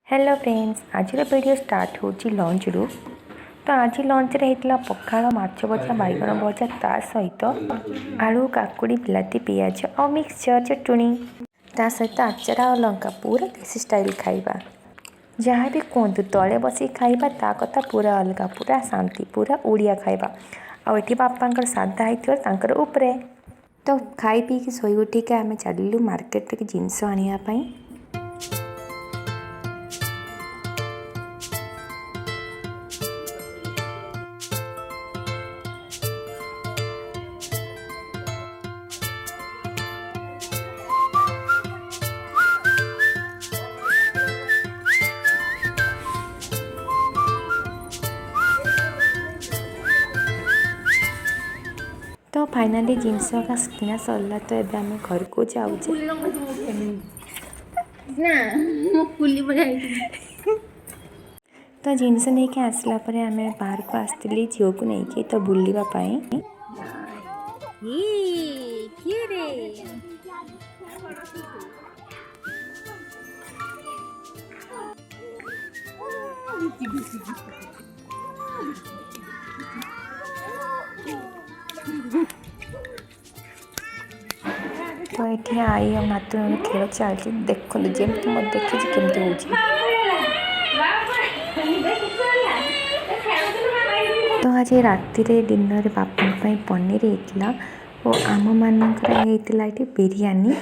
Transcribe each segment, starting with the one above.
Hello friends, आज video start होची lunch रु। तो आज लंच रे हेतला पखाळ माछ भजा बैगन भजा ता सहित आलू काकुड़ी बिलाती पियाज और मिक्सचर चटुणी ता सहित आचार और लंका पूरा देसी स्टाइल खाइबा। जहाँ भी कहतु तले बसी खाइबा ता कथा पूरा अलग, पूरा शांति, पूरा ओडिया खाइबा। और ये बापांकर साधा होकर उपरे तो खाई पी कि शोई उठिक आम चलू मार्केट के जिनस आने। तो फाइनाली जिनस का किना सरला तो एबे आम घर को जाऊे। तो जिनस नहीं के आसला परे आम बाहर को आसली झील को लेकिन तो बुलवाई। तो ये आई और नातू खेल चलती देखो जमी मत देखी केमती हो। तो आज राति डिनर बापा पनीर होता और आम मानकर ये बिरयानी।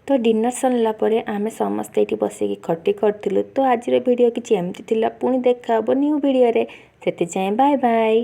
तो डिनर सरला परे आमे समस्ते ये बसिकी खटी करूँ। तो आज वीडियो किसी एमती थिला, पुणी देखा न्यू वीडियो रे। से बाय बाय।